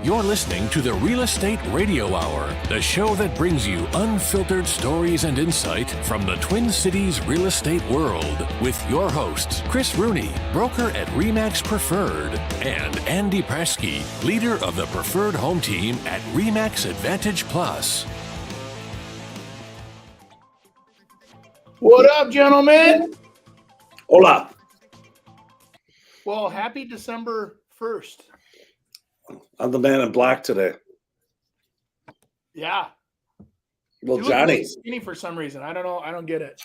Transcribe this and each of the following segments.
You're listening to the Real Estate Radio Hour, the show that brings you unfiltered stories and insight from the Twin Cities real estate world with your hosts, Chris Rooney, broker at RE/MAX Preferred, and Andy Presky, leader of the Preferred Home Team at RE/MAX Advantage Plus. What up, gentlemen? Hola. Well, happy December 1st. I'm the man in black today. Yeah. Well, You look Johnny. really skinny for some reason. I don't know. I don't get it.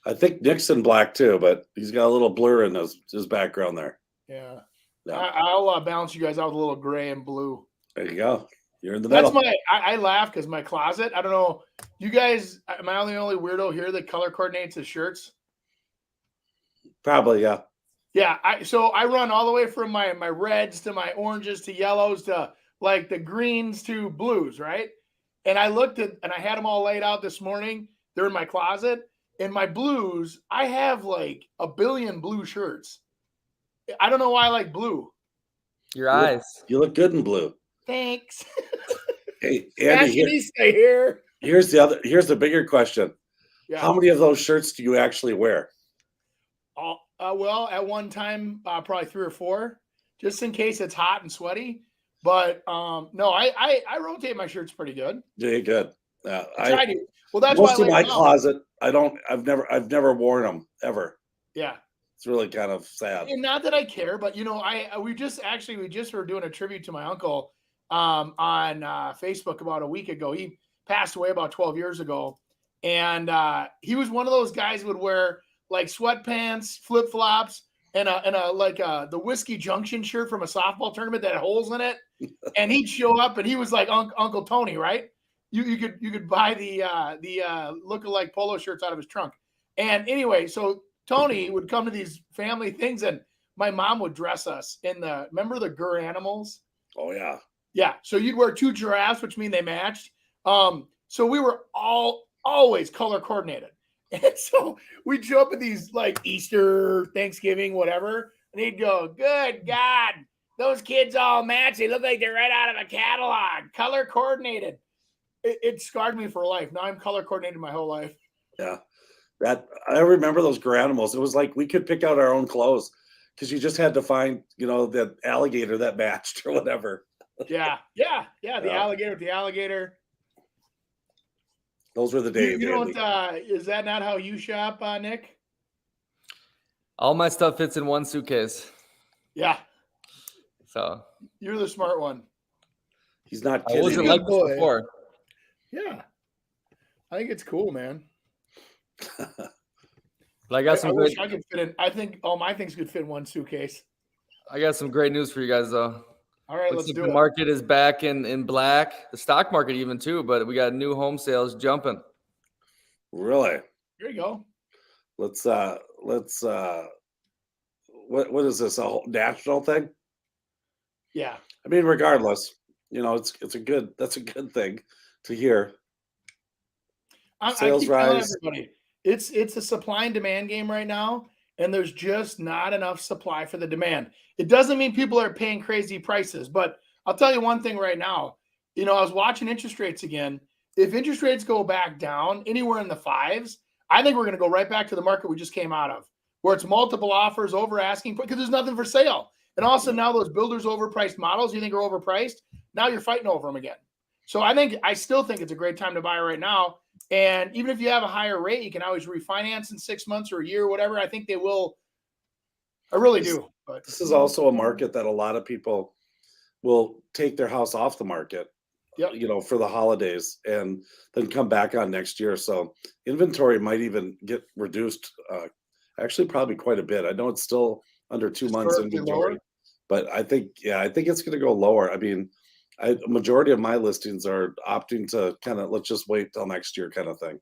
I think Nick's in black too, but he's got a little blur in his background there. Yeah. Yeah. I'll balance you guys out with a little gray and blue. There you go. You're in the middle. That's I laugh because my closet, I don't know. You guys, am I the only weirdo here that color coordinates his shirts? Probably, yeah. Yeah, so I run all the way from my reds to my oranges to yellows to like the greens to blues, right? And I looked at and I had them all laid out this morning. They're in my closet. And my blues, I have like a billion blue shirts. I don't know why I like blue. Your eyes. You look good in blue. Thanks. Hey, Andy, here's here's the bigger question. Yeah. How many of those shirts do you actually wear? Well, at one time, probably 3 or 4, just in case it's hot and sweaty. But no, I rotate my shirts pretty good. Yeah, good. I do. Well, that's most why of my closet, I've never worn them ever. Yeah, it's really kind of sad. And not that I care, but you know, we just were doing a tribute to my uncle on Facebook about a week ago. He passed away about 12 years ago, and he was one of those guys who would wear like sweatpants, flip flops, and the Whiskey Junction shirt from a softball tournament that had holes in it. And he'd show up, and he was like Uncle Tony, right? You could buy the look-alike polo shirts out of his trunk. And anyway, so Tony would come to these family things, and my mom would dress us in remember the Gur animals? Oh yeah, yeah. So you'd wear 2 giraffes, which mean they matched. So we were always color coordinated. And so we'd show up at these like Easter, Thanksgiving, whatever, and he'd go, "Good God, those kids all match. They look like they're right out of a catalog, color coordinated." It scarred me for life. Now I'm color coordinated my whole life. Yeah, I remember those Garanimals. It was like we could pick out our own clothes because you just had to find, the alligator that matched or whatever. Yeah. The alligator with the alligator. Those were the days. You don't. Is that not how you shop, Nick? All my stuff fits in one suitcase. Yeah. So you're the smart one. He's not kidding. I wasn't like this before. Yeah. I think it's cool, man. But I got some wish I could fit in. I think all my things could fit in one suitcase. I got some great news for you guys, though. All right, let's do it. The market is back in black. The stock market even too, but we got new home sales jumping. Really? Here you go. Let's what is this, a whole national thing? Yeah. I mean, regardless, that's a good thing to hear. Sales rise. Everybody, it's a supply and demand game right now, and there's just not enough supply for the demand. It doesn't mean people are paying crazy prices, but I'll tell you one thing right now. I was watching interest rates again. If interest rates go back down anywhere in the 5s, I think we're going to go right back to the market we just came out of, where it's multiple offers over asking because there's nothing for sale. And also now those builders overpriced models you think are overpriced, now you're fighting over them again. So I still think it's a great time to buy right now. And even if you have a higher rate, you can always refinance in 6 months or a year or whatever. I think they will. I really do. But this is also a market that a lot of people will take their house off the market, for the holidays and then come back on next year. So inventory might even get reduced, actually probably quite a bit. I know it's still under 2 months inventory, but I think it's going to go lower. I mean, a majority of my listings are opting to kind of let's just wait till next year kind of thing.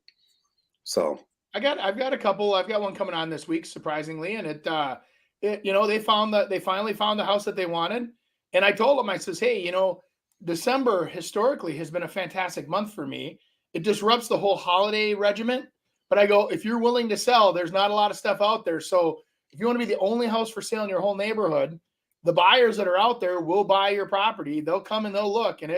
So I've got a couple. I've got one coming on this week, surprisingly, and they finally found the house that they wanted. And I told them, I says, hey, December historically has been a fantastic month for me. It disrupts the whole holiday regiment. But I go, if you're willing to sell, there's not a lot of stuff out there. So if you want to be the only house for sale in your whole neighborhood, the buyers that are out there will buy your property. They'll come and they'll look, and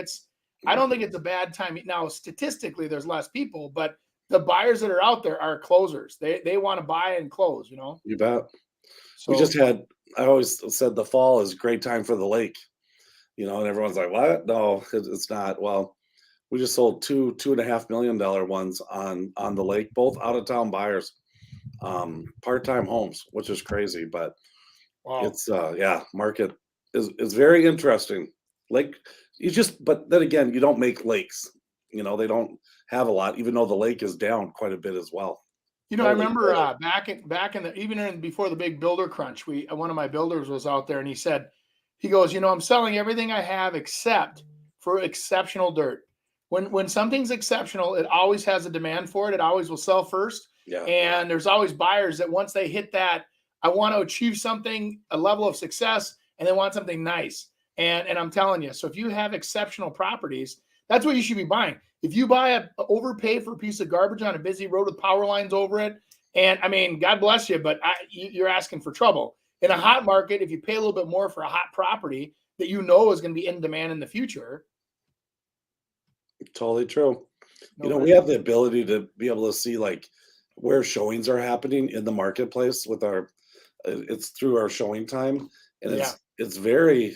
I don't think it's a bad time. Now, statistically, there's less people, but the buyers that are out there are closers. They want to buy and close, You bet. So I always said the fall is a great time for the lake, and everyone's like, what? No, it's not. Well, we just sold $2.5 million ones on the lake, both out of town buyers, part-time homes, which is crazy, but wow. it's market is very interesting. Lake, but then again, you don't make lakes, they don't have a lot, even though the lake is down quite a bit as well. I remember back in the before the big builder crunch, one of my builders was out there and he goes, I'm selling everything I have except for exceptional dirt. When something's exceptional, it always has a demand for it. It always will sell first. Yeah. And there's always buyers that once they hit that, I want to achieve something, a level of success, and they want something nice. And I'm telling you, so if you have exceptional properties, that's what you should be buying. If you buy overpay for a piece of garbage on a busy road with power lines over it, and I mean, God bless you, but you're asking for trouble. In a hot market, if you pay a little bit more for a hot property that is going to be in demand in the future. Totally true. We have the ability to be able to see like where showings are happening in the marketplace with it's through our showing time. And it's very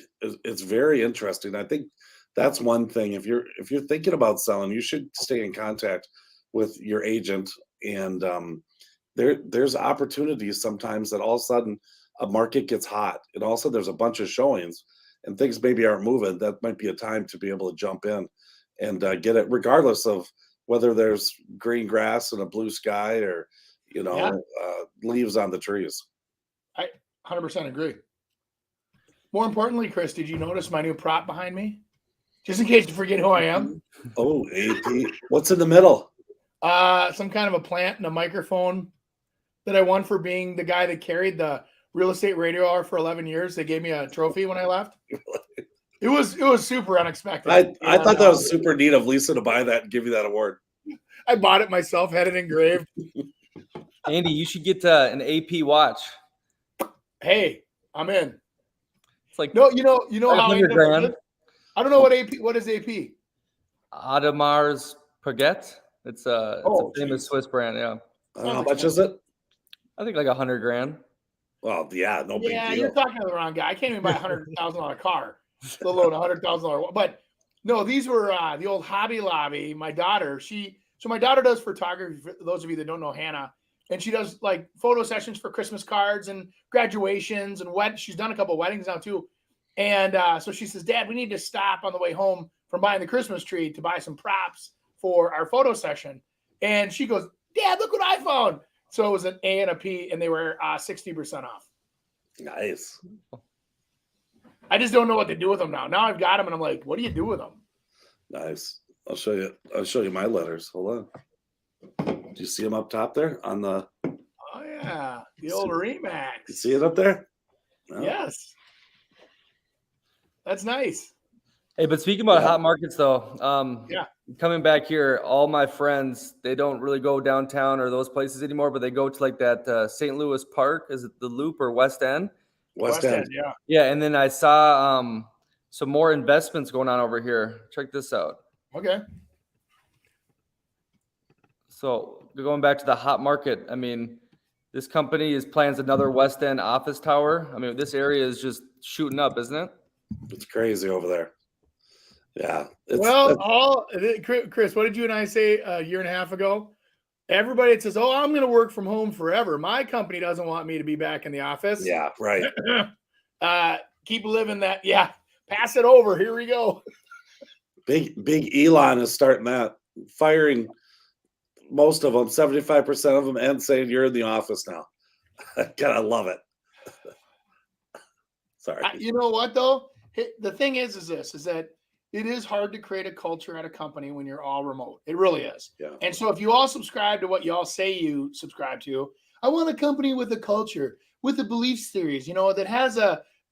interesting. I think that's one thing. If you're thinking about selling, you should stay in contact with your agent. And there's opportunities sometimes that all of a sudden a market gets hot, and also there's a bunch of showings and things maybe aren't moving. That might be a time to be able to jump in and get it, regardless of whether there's green grass and a blue sky or leaves on the trees. I 100% agree. More importantly, Chris, did you notice my new prop behind me? Just in case you forget who I am. Oh, AP. What's in the middle? Some kind of a plant and a microphone that I won for being the guy that carried the real estate radio hour for 11 years. They gave me a trophy when I left. It was super unexpected. I thought that was super neat of Lisa to buy that and give you that award. I bought it myself, had it engraved. Andy, you should get an AP watch. Hey, I'm in. It's like no, you know how $100,000. I don't know what is AP. Audemars Piguet. It's a famous Swiss brand. Yeah. How much is it? I think like $100,000. Well, yeah, no big deal. Yeah, you're talking to the wrong guy. I can't even buy $100,000 car, let alone $100,000. But no, these were the old Hobby Lobby. My daughter, my daughter does photography. For those of you that don't know Hannah, and she does like photo sessions for Christmas cards and graduations and she's done a couple of weddings now too. And so she says, Dad, we need to stop on the way home from buying the Christmas tree to buy some props for our photo session. And she goes, Dad, look what I found. So it was an A and a P, and they were 60% off. Nice. I just don't know what to do with them now. Now I've got them, and I'm like, what do you do with them? Nice. I'll show you my letters. Hold on. Do you see them up top there on the? Oh yeah, the old Remax. You see it up there? No? Yes. That's nice. Hey, but speaking about hot markets, though, coming back here, all my friends, they don't really go downtown or those places anymore, but they go to like that St. Louis Park. Is it the Loop or West End? West End, yeah. Yeah, and then I saw some more investments going on over here. Check this out. Okay. So going back to the hot market, I mean, this company plans another West End office tower. I mean, this area is just shooting up, isn't it? It's crazy over there. Yeah. Chris, what did you and I say a year and a half ago? Everybody says, "Oh, I'm going to work from home forever." My company doesn't want me to be back in the office. Yeah, right. Keep living that. Yeah, pass it over. Here we go. Big Elon is starting that, firing most of them, 75% of them, and saying you're in the office now. I love it. Sorry. You know what though? The thing is that it is hard to create a culture at a company when you're all remote. It really is. Yeah. And so if you all subscribe to what you all say you subscribe to, I want a company with a culture, with a belief series, that has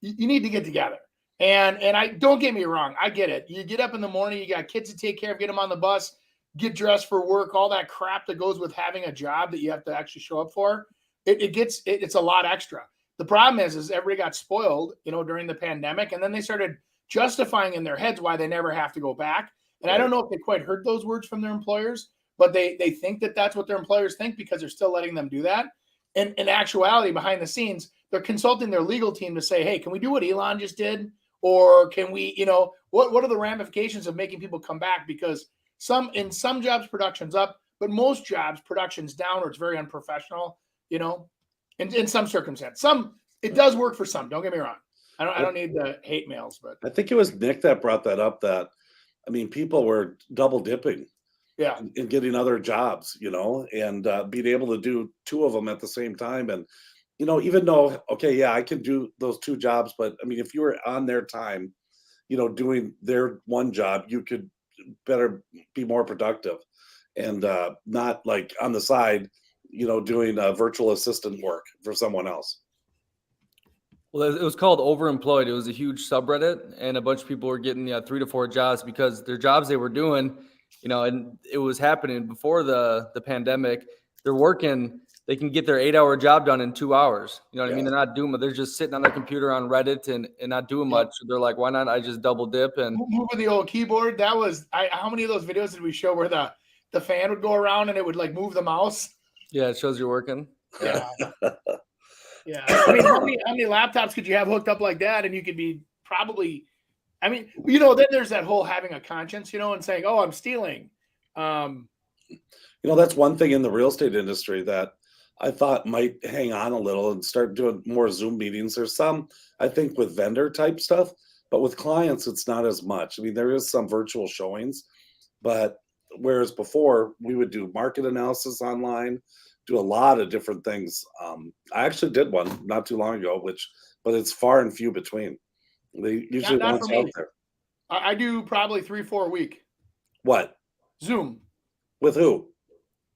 you need to get together. And I don't get me wrong. I get it. You get up in the morning, you got kids to take care of, get them on the bus, get dressed for work, all that crap that goes with having a job that you have to actually show up for. It's a lot extra. the problem is everybody got spoiled, during the pandemic, and then they started justifying in their heads why they never have to go back. And I don't know if they quite heard those words from their employers, but they think that that's what their employers think because they're still letting them do that. And in actuality, behind the scenes, they're consulting their legal team to say, hey, can we do what Elon just did? Or can we, what are the ramifications of making people come back? Because in some jobs, production's up, but most jobs, production's down, or it's very unprofessional, in some circumstance. It does work for some, don't get me wrong. I don't need the hate mails, but I think it was Nick that brought that up, that, people were double dipping. Yeah. And getting other jobs, and being able to do two of them at the same time. And, even though, okay, yeah, I can do those two jobs, but if you were on their time, doing their one job, you could better be more productive and not like on the side, doing virtual assistant work for someone else. Well, it was called Overemployed. It was a huge subreddit, and a bunch of people were getting 3 to 4 jobs because their jobs they were doing, and it was happening before the pandemic. They're working, they can get their 8-hour job done in 2 hours. You know what I mean? They're not doing it. They're just sitting on their computer on Reddit and not doing much. They're like, why not? I just double dip and moving the old keyboard. That was, how many of those videos did we show where the fan would go around and it would like move the mouse? Yeah, it shows you're working. Yeah. Yeah. How many laptops could you have hooked up like that? And you could be probably, then there's that whole having a conscience, and saying, oh, I'm stealing. That's one thing in the real estate industry that I thought might hang on a little and start doing more Zoom meetings. There's some, I think, with vendor type stuff, but with clients, it's not as much. There is some virtual showings, but whereas before we would do market analysis online, do a lot of different things. I actually did one not too long ago, but it's far and few between. They usually not once for me. out there. I do probably 3-4 a week. What? Zoom. With who?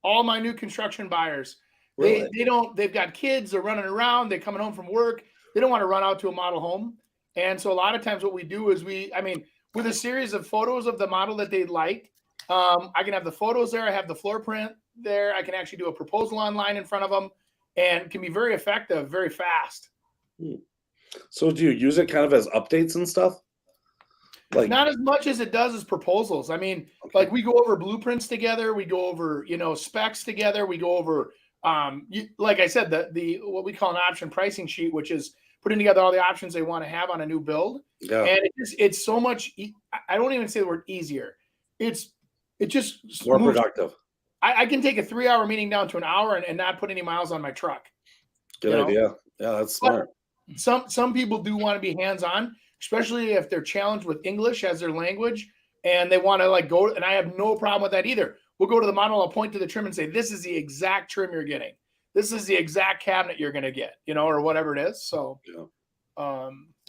All my new construction buyers. Really? They've got kids, they're running around, they're coming home from work. They don't want to run out to a model home. And so a lot of times what we do is with a series of photos of the model that they'd like, I can have the photos there. I have the floor print there. I can actually do a proposal online in front of them, and can be very effective, very fast. So do you use it kind of as updates and stuff? Like, not as much as it does as proposals. Like we go over blueprints together. We go over, specs together. We go over, like I said, the what we call an option pricing sheet, which is putting together all the options they want to have on a new build. Yeah. And it's so much. I don't even say the word easier. It's just more productive. I can take a 3-hour meeting down to an hour and not put any miles on my truck. Good idea. Yeah, that's smart. But some people do want to be hands-on, especially if they're challenged with English as their language and they want to go. And I have no problem with that either. We'll go to the model, I'll point to the trim and say, this is the exact trim you're getting. This is the exact cabinet you're going to get, or whatever it is. So,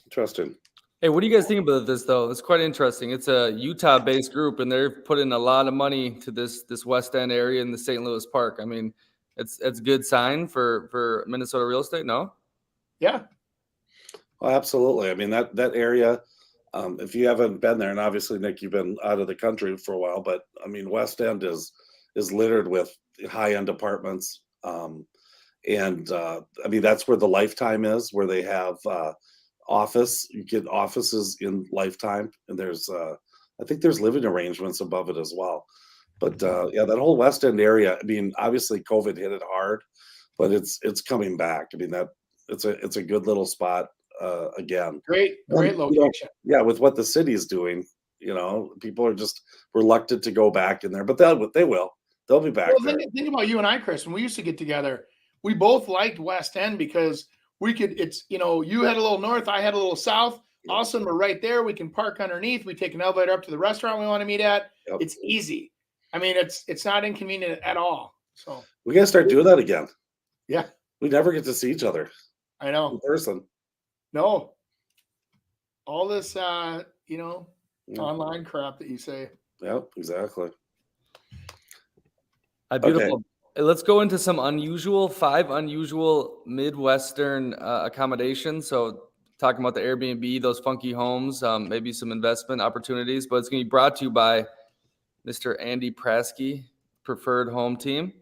interesting. Hey, what do you guys think about this, though? It's quite interesting. It's a Utah-based group, and they're putting a lot of money to this West End area in the St. Louis Park. It's a good sign for Minnesota real estate, no? Yeah. Oh, absolutely. That area, if you haven't been there, and obviously, Nick, you've been out of the country for a while, but West End is littered with high-end apartments. That's where the Lifetime is, where they have office. You get offices in Lifetime, and there's I think there's living arrangements above it as well. But that whole West End area, obviously COVID hit it hard, but it's coming back. It's a good little spot again. Great location. With what the city's doing, people are just reluctant to go back in there, but they will. They'll be back there. Think about you and I, Chris. When we used to get together, we both liked West End because we could, you had a little north, I had a little south. All of a sudden, we're right there. We can park underneath. We take an elevator up to the restaurant we want to meet at. Yep. It's easy. It's not inconvenient at all. So we gotta start doing that again. Yeah. We never get to see each other. I know. In person. No. All this, online crap that you say. Yep, exactly. Beautiful. Okay. Let's go into some 5 unusual Midwestern accommodations. So talking about the Airbnb, those funky homes, maybe some investment opportunities, but it's going to be brought to you by Mr. Andy Praske, Preferred Home Team.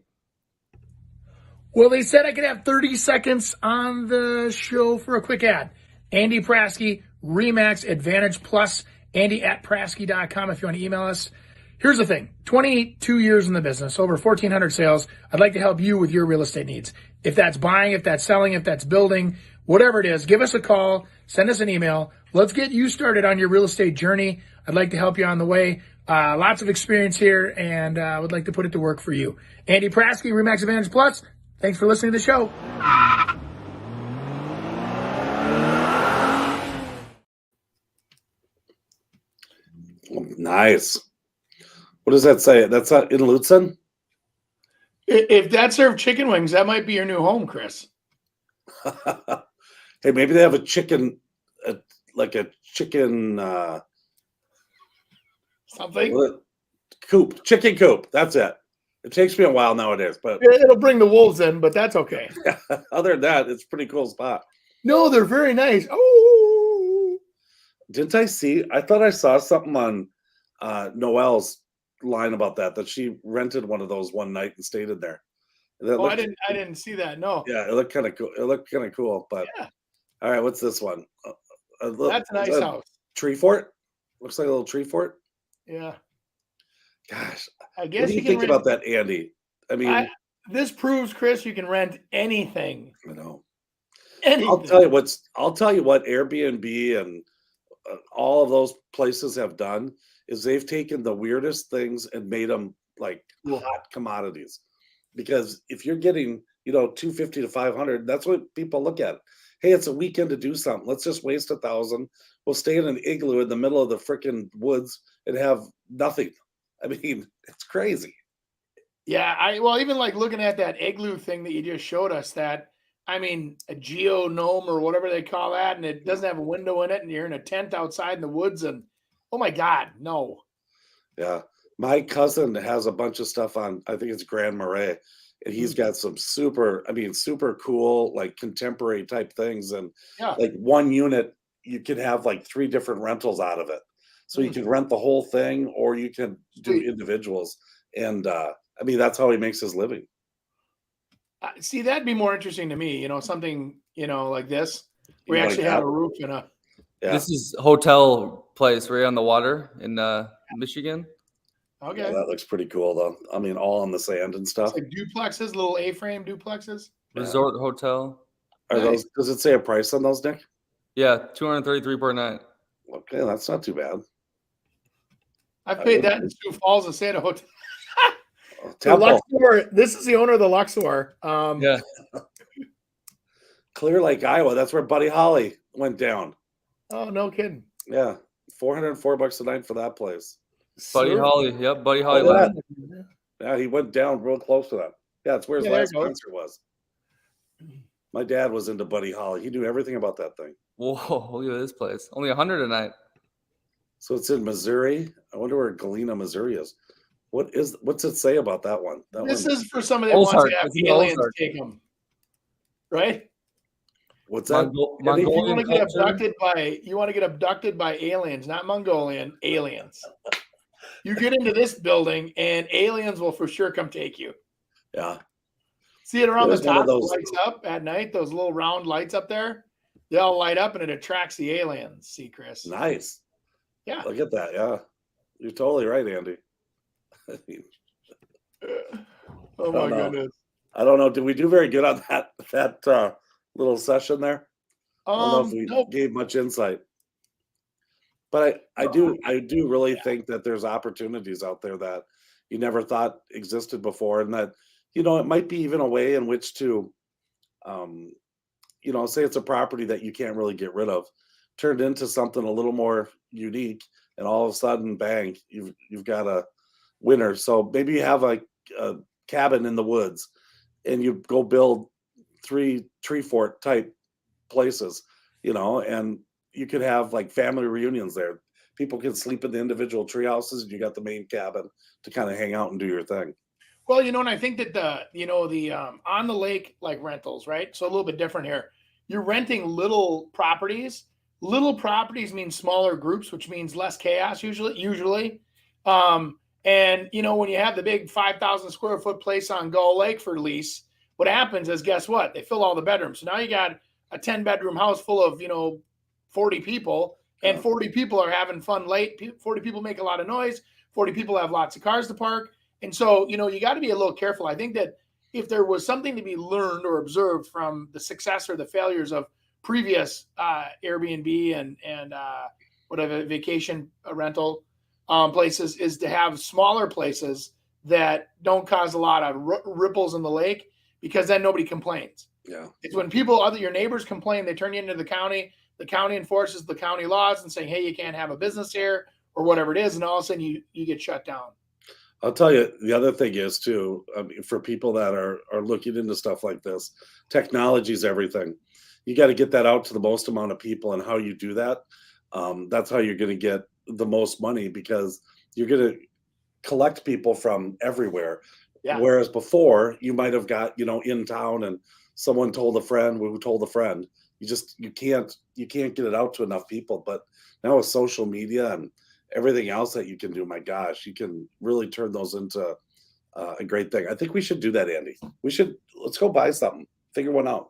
Well, they said I could have 30 seconds on the show for a quick ad. Andy Praske, Remax Advantage Plus, Andy at Praske.com if you want to email us. Here's the thing, 22 years in the business, over 1,400 sales. I'd like to help you with your real estate needs. If that's buying, if that's selling, if that's building, whatever it is, give us a call, send us an email. Let's get you started on your real estate journey. I'd like to help you on the way. Lots of experience here, and I would like to put it to work for you. Andy Praske, Remax Advantage Plus. Thanks for listening to the show. Nice. What does that say? That's not in Lutzen? If that served chicken wings, that might be your new home, Chris. Hey, maybe they have a chicken, like a chicken something. Chicken coop. That's it. It takes me a while nowadays, but it'll bring the wolves in, but that's okay. Other than that, it's a pretty cool spot. No, they're very nice. Oh, didn't I see? I thought I saw something on Noelle's line about that she rented one of those one night and stayed in there. I didn't see that. No. Yeah, it looked kind of cool. But yeah. All right, what's this one? That's a nice house. Tree fort. Looks like a little tree fort. Yeah. Gosh, I guess what do you think about that, Andy? I mean, this proves, Chris, you can rent anything. I know. Anything. I'll tell you what Airbnb and all of those places have done is they've taken the weirdest things and made them like hot commodities. Because if you're getting, $250 to $500, that's what people look at. Hey, it's a weekend to do something. Let's just waste $1,000. We'll stay in an igloo in the middle of the freaking woods and have nothing. I mean, it's crazy. Yeah, even like looking at that igloo thing that you just showed us, a geonome or whatever they call that, and it doesn't have a window in it, and you're in a tent outside in the woods, and oh my God, no. Yeah, my cousin has a bunch of stuff on, I think it's Grand Marais, and he's got some super cool, like contemporary type things, and like one unit, you can have like 3 different rentals out of it. So you can rent the whole thing, or you can do individuals. And that's how he makes his living. See, that'd be more interesting to me, something, like this. We actually have a roof and a. Yeah. This is hotel place right on the water in Michigan. Okay. Yeah, that looks pretty cool, though. I mean, all on the sand and stuff. It's like duplexes, little A-frame duplexes. Resort hotel. Are those? Does it say a price on those, Nick? Yeah, $233 per night. Okay, that's not too bad. I paid that in Sioux Falls to stay at a hotel. The Luxor. This is the owner of the Luxor. Yeah. Clear Lake, Iowa. That's where Buddy Holly went down. Oh, no kidding. Yeah, $404 a night for that place. Buddy Holly. Yep, Buddy Holly. Yeah, he went down real close to that. Yeah, it's where his last concert was. My dad was into Buddy Holly. He knew everything about that thing. Whoa, look at this place. Only $100 a night. So it's in Missouri. I wonder where Galena, Missouri is. What's it say about that one? This is for somebody that wants to have aliens take them. Right? What's that? You want to get abducted by aliens, not Mongolian aliens. You get into this building and aliens will for sure come take you. Yeah. See it around the top, lights up at night, those little round lights up there. They all light up and it attracts the aliens. See, Chris. Nice. Yeah. Look at that. Yeah. You're totally right, Andy. Oh my goodness. I don't know. Did we do very good on that little session there? I don't know if we gave much insight. But I do really think that there's opportunities out there that you never thought existed before, and that, it might be even a way in which to say it's a property that you can't really get rid of, turned into something a little more unique, and all of a sudden, bang, you've got a winner. So maybe you have a cabin in the woods and you go build 3 tree fort type places, and you could have like family reunions there. People can sleep in the individual tree houses, and you got the main cabin to kind of hang out and do your thing. Well, and I think that the on the lake, like rentals, right? So a little bit different here. You're renting little properties. Little properties mean smaller groups, which means less chaos usually. And when you have the big 5,000 square foot place on Gull Lake for lease, what happens is, guess what? They fill all the bedrooms. So now you got a 10-bedroom house full of, 40 people, and 40 people are having fun late. 40 people make a lot of noise. 40 people have lots of cars to park. And so, you got to be a little careful. I think that if there was something to be learned or observed from the success or the failures of previous Airbnb and whatever vacation rental places, is to have smaller places that don't cause a lot of ripples in the lake, because then nobody complains. Yeah. It's when your neighbors complain, they turn you into the county enforces the county laws and saying, hey, you can't have a business here or whatever it is. And all of a sudden you get shut down. I'll tell you, the other thing is too, for people that are looking into stuff like this, technology is everything. You got to get that out to the most amount of people, and how you do that. That's how you're going to get the most money, because you're going to collect people from everywhere. Yeah. Whereas before you might have got, in town, and someone told a friend who told a friend. You can't get it out to enough people. But now with social media and everything else that you can do, my gosh, you can really turn those into a great thing. I think we should do that, Andy. Let's go buy something, figure one out.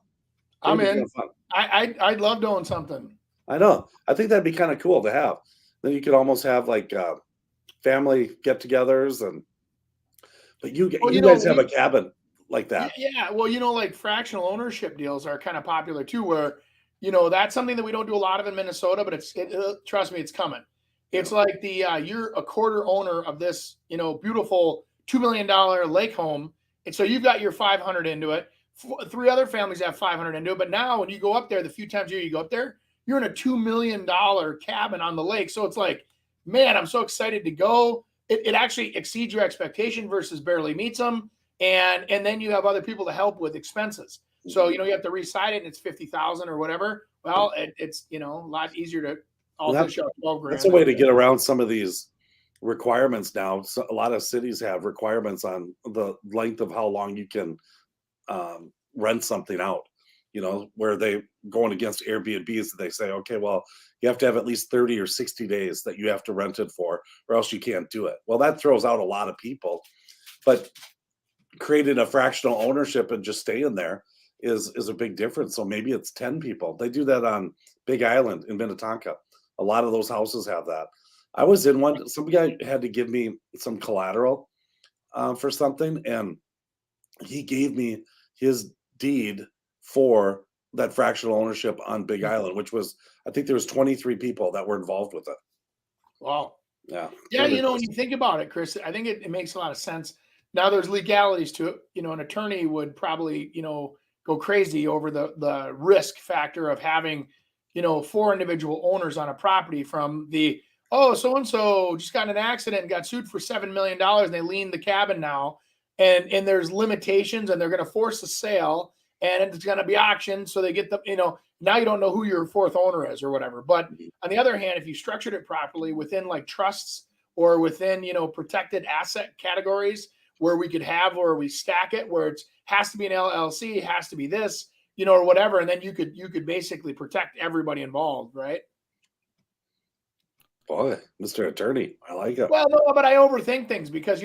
I'm in. I'd love to own something. I know. I think that'd be kind of cool to have. Then you could almost have like family get-togethers, but you guys have a cabin like that. Yeah. Well, like fractional ownership deals are kind of popular too, where, that's something that we don't do a lot of in Minnesota, but trust me, it's coming. It's like you're a quarter owner of this, beautiful $2 million lake home. And so you've got your 500 into it. 3 other families have 500 into it. But now when you go up there, the few times a year you go up there, you're in a $2 million cabin on the lake. So it's like, man, I'm so excited to go. It actually exceeds your expectation versus barely meets them. And then you have other people to help with expenses. So, you have to reside it, and it's 50,000 or whatever. Well, it's, a lot easier to dish out 12 grand. That's a way to get around some of these requirements now. So a lot of cities have requirements on the length of how long you can rent something out, where they going against Airbnbs. They say, okay, well, you have to have at least 30 or 60 days that you have to rent it for, or else you can't do it. Well, that throws out a lot of people. But creating a fractional ownership and just staying there is a big difference. So maybe it's 10 people. They do that on Big Island in Minnetonka. A lot of those houses have that. I was in one. Some guy had to give me some collateral for something, and he gave me his deed for that fractional ownership on Big Island, which was, I think there was 23 people that were involved with it. Wow. Yeah. Yeah. When you think about it, Chris, I think it makes a lot of sense. Now there's legalities to it. An attorney would probably, go crazy over the risk factor of having, 4 individual owners on a property, from the, so-and-so just got in an accident and got sued for $7 million, and they lien the cabin now. And there's limitations, and they're going to force a sale, and it's going to be auctioned. So they get now you don't know who your 4th owner is or whatever. But on the other hand, if you structured it properly within like trusts or within, protected asset categories, where we could have, or we stack it, where it has to be an LLC, it has to be this, or whatever. And then you could basically protect everybody involved, right? Boy, Mr. Attorney, I like it. Well, no, but I overthink things, because,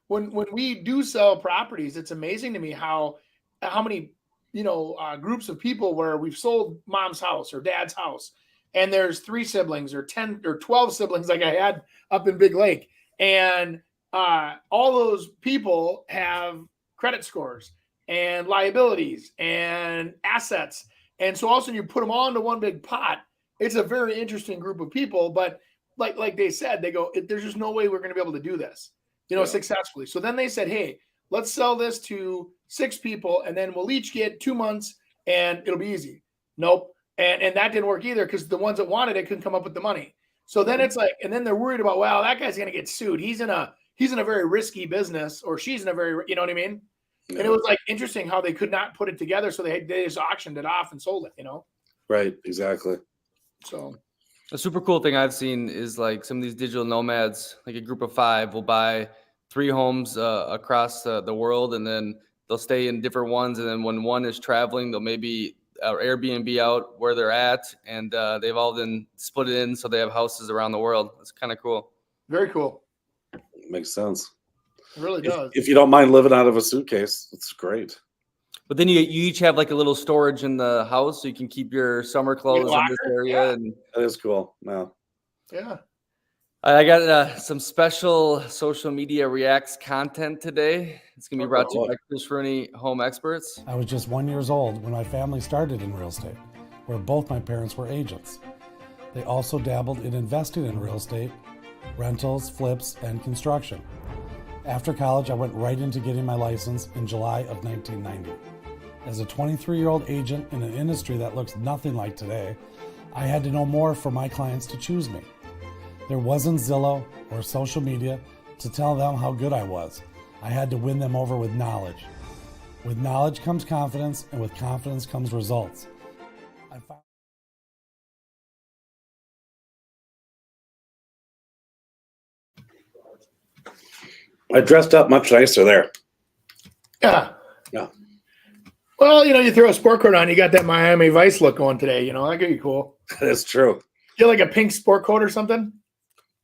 when we do sell properties, it's amazing to me how many, groups of people where we've sold mom's house or dad's house, and there's 3 siblings or 10 or 12 siblings, like I had up in Big Lake. And all those people have credit scores and liabilities and assets. And so also you put them all into one big pot. It's a very interesting group of people, but like they said, they go, there's just no way we're going to be able to do this, successfully. So then they said, hey, let's sell this to 6 people, and then we'll each get 2 months and it'll be easy. Nope. And that didn't work either, because the ones that wanted it couldn't come up with the money. So then it's like, and then they're worried about, well, that guy's going to get sued. He's in a very risky business, or she's in a very, you know what I mean? Yeah. And it was like interesting how they could not put it together. So they just auctioned it off and sold it, Right. Exactly. So a super cool thing I've seen is like some of these digital nomads, like a group of 5 will buy 3 homes across the world, and then they'll stay in different ones. And then when one is traveling, they'll maybe Airbnb out where they're at, and they've all been split in. So they have houses around the world. It's kind of cool. Very cool. Makes sense. It really does. If you don't mind living out of a suitcase, it's great. But then you each have like a little storage in the house, so you can keep your summer clothes in this area. And that is cool. No. Yeah. I got some special social media reacts content today. It's going to be brought to you by Chris Rooney, Home Experts. I was just 1 year old when my family started in real estate, where both my parents were agents. They also dabbled in investing in real estate, rentals, flips, and construction. After college, I went right into getting my license in July of 1990. As a 23-year-old agent in an industry that looks nothing like today, I had to know more for my clients to choose me. There wasn't Zillow or social media to tell them how good I was. I had to win them over with knowledge. With knowledge comes confidence, and with confidence comes results. I dressed up much nicer there. Yeah. Yeah. Well, you throw a sport coat on, you got that Miami Vice look going today. That could be cool. That is true. You like a pink sport coat or something?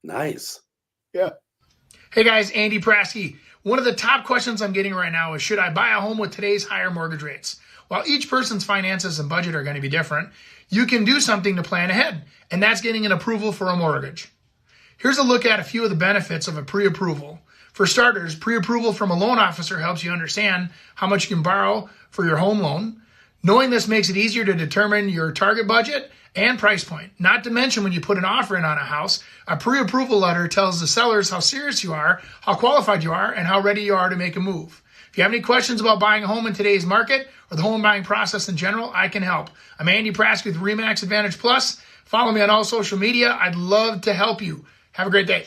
Nice. Yeah. Hey guys, Andy Prasky. One of the top questions I'm getting right now is, should I buy a home with today's higher mortgage rates? While each person's finances and budget are going to be different, you can do something to plan ahead, and that's getting an approval for a mortgage. Here's a look at a few of the benefits of a pre-approval. For starters, pre-approval from a loan officer helps you understand how much you can borrow for your home loan. Knowing this makes it easier to determine your target budget and price point. Not to mention, when you put an offer in on a house, a pre-approval letter tells the sellers how serious you are, how qualified you are, and how ready you are to make a move. If you have any questions about buying a home in today's market or the home buying process in general, I can help. I'm Andy Prasky with RE/MAX Advantage Plus. Follow me on all social media. I'd love to help you. Have a great day.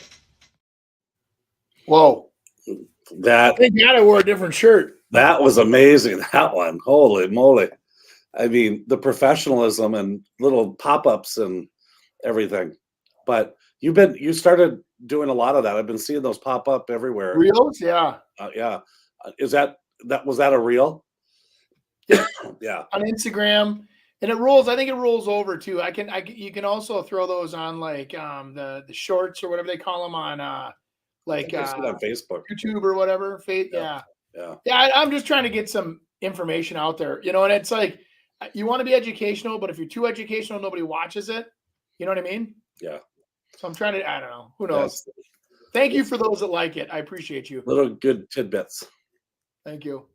Whoa. Thank God I wore a different shirt. That was amazing. That one. Holy moly. I mean, the professionalism and little pop-ups and everything. But you started doing a lot of that. I've been seeing those pop up everywhere. Reels? Yeah. Yeah. Was that a reel? Yeah. Yeah. On Instagram. And I think it rolls over too. You can also throw those on like the shorts or whatever they call them on on Facebook, YouTube or whatever. Yeah. I'm just trying to get some information out there, and it's like, you want to be educational, but if you're too educational, nobody watches it. You know what I mean? Yeah. So I'm trying to, I don't know. Who knows? Yes. Thank you for those that like it. I appreciate you. Little good tidbits. Thank you.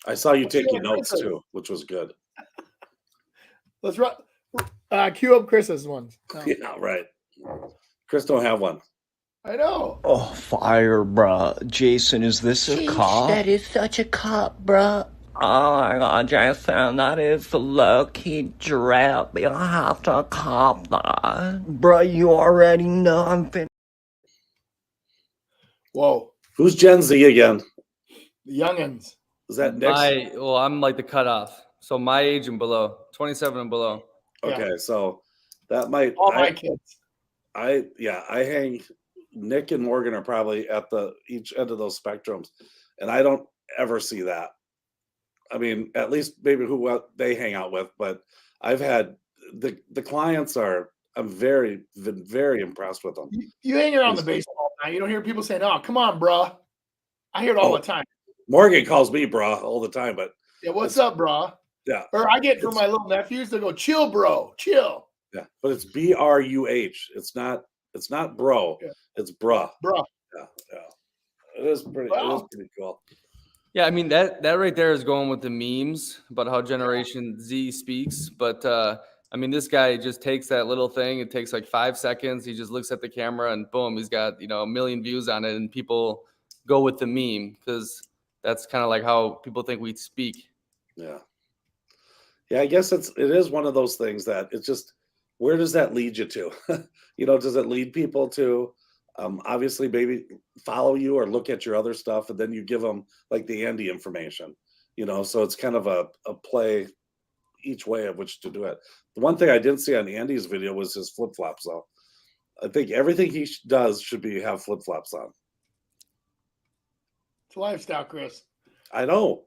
I saw you taking notes too, which was good. Let's cue up Chris's ones. No. Yeah, right. Chris don't have one. I know. Oh, fire, bruh. Jason, is this a cop? That is such a cop, bruh. Oh my God, Jason, that is the lucky drip. You have to cop that. Bruh, you already know I'm fin. Whoa. Who's Gen Z again? The youngins. Is that Nick's? I'm like the cutoff. So my age and below, 27 and below. Okay, so that might all my kids. I hang. Nick and Morgan are probably at each end of those spectrums, and I don't ever see that. I mean, at least maybe who they hang out with, but I've had the clients are. I'm very impressed with them. You hang around the baseball now. You don't hear people saying, "Oh, come on, bruh." I hear it all the time. Morgan calls me bruh all the time, but yeah, what's up, bruh? Yeah. Or I get from my little nephews, they go, "Chill, bro, chill." Yeah, but it's BRUH. It's not bro. Yeah. It's bruh. Bruh. Yeah. It is pretty. Wow. It is pretty cool. Yeah, I mean that right there is going with the memes about how Generation Z speaks. But I mean, this guy just takes that little thing. It takes like 5 seconds. He just looks at the camera and boom, he's got 1 million views on it, and people go with the meme because that's kind of like how people think we speak. Yeah. Yeah, I guess it is one of those things that it's just, where does that lead you to? Does it lead people to obviously maybe follow you or look at your other stuff, and then you give them like the Andy information, so it's kind of a play each way of which to do it. The one thing I didn't see on Andy's video was his flip-flops though. I think everything he does should have flip-flops on. It's a lifestyle, Chris. I know.